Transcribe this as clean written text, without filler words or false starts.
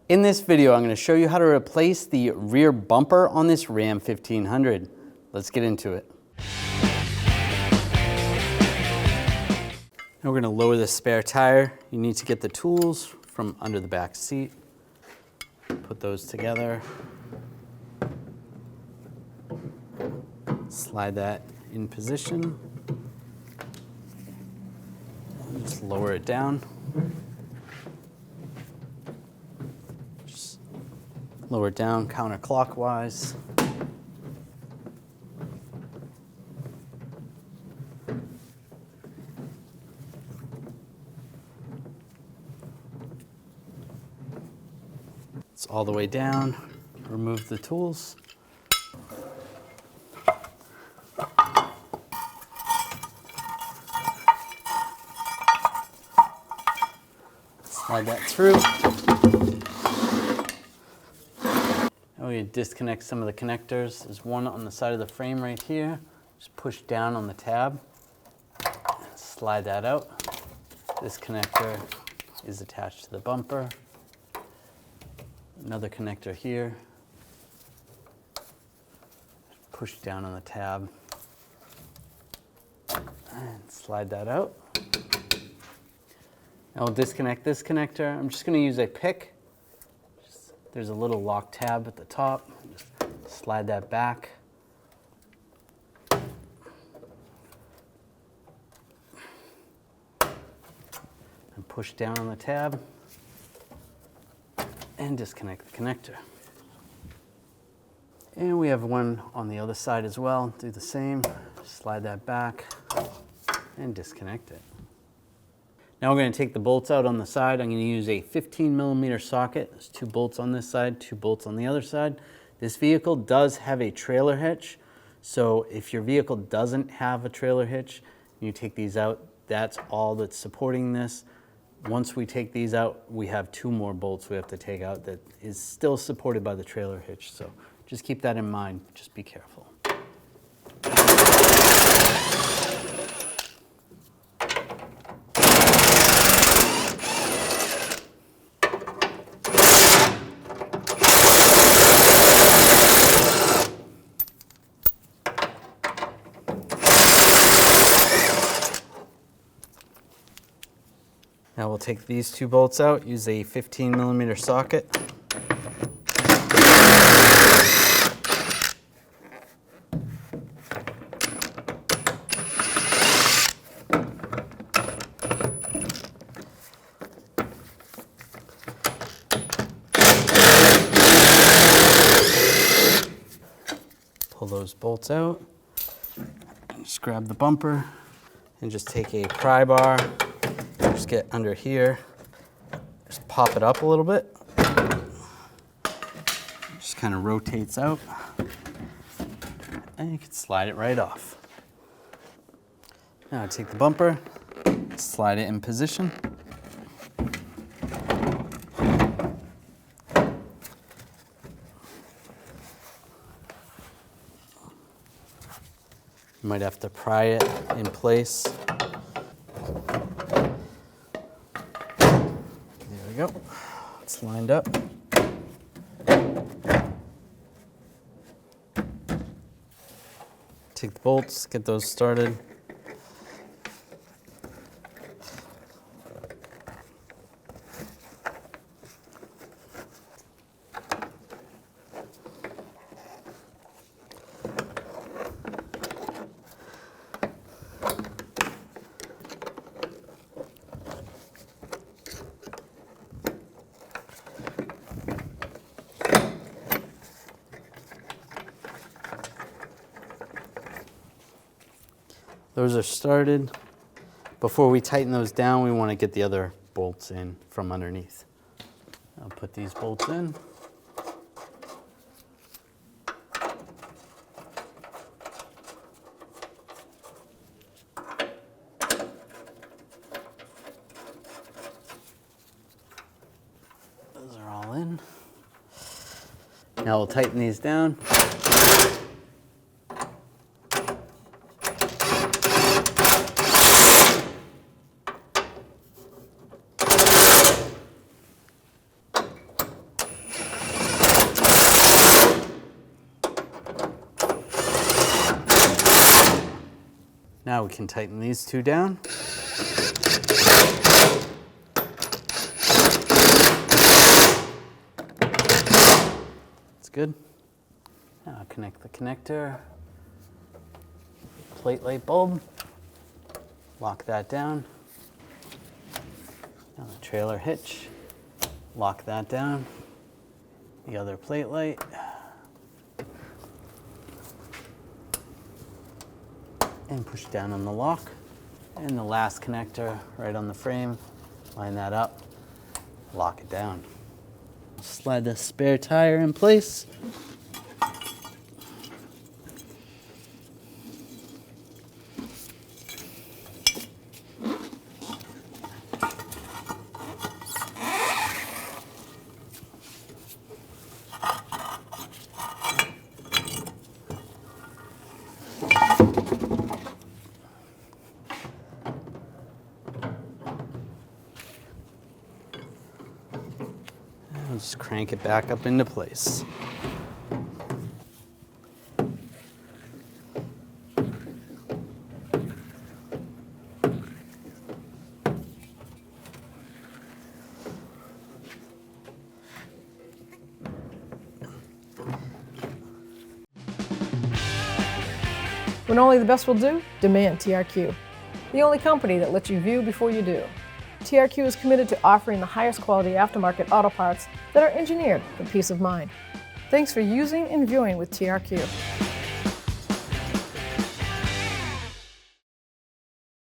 In this video, I'm going to show you how to replace the rear bumper on this Ram 1500. Let's get into it. Now we're going to lower the spare tire. You need to get the tools from under the back seat. Put those together. Slide that in position. Just lower it down. Just lower it down counterclockwise. It's all the way down. Remove the tools. Slide that through. Now we disconnect some of the connectors. There's one on the side of the frame right here. Just push down on the tab. Slide that out. This connector is attached to the bumper. Another connector here. Push down on the tab. And slide that out. Now we'll disconnect this connector. I'm just going to use a pick. There's a little lock tab at the top. Just slide that back. And push down on the tab. And disconnect the connector. And we have one on the other side as well. Do the same. Slide that back and disconnect it. Now we're going to take the bolts out on the side. I'm going to use a 15mm socket. There's 2 bolts on this side, 2 bolts on the other side. This vehicle does have a trailer hitch. So if your vehicle doesn't have a trailer hitch, you take these out. That's all that's supporting this. Once we take these out, we have 2 more bolts we have to take out that is still supported by the trailer hitch. So just keep that in mind. Just be careful. Now we'll take these 2 bolts out, use a 15mm socket. Pull those bolts out. Just grab the bumper and just take a pry bar. Just get under here, just pop it up a little bit. Just kind of rotates out, and you can slide it right off. Now I take the bumper, slide it in position. You might have to pry it in place. Go. It's lined up. Take the bolts, get those started. Those are started. Before we tighten those down, we want to get the other bolts in from underneath. I'll put these bolts in. Those are all in. Now we'll tighten these down. Now we can tighten these two down. That's good. Now connect the connector, plate light bulb, lock that down. Now the trailer hitch, lock that down. The other plate light. And push down on the lock. And the last connector right on the frame. Line that up, lock it down. Slide the spare tire in place. And just crank it back up into place. When only the best will do, demand TRQ. The only company that lets you view before you do. TRQ is committed to offering the highest quality aftermarket auto parts that are engineered for peace of mind. Thanks for using and viewing with TRQ.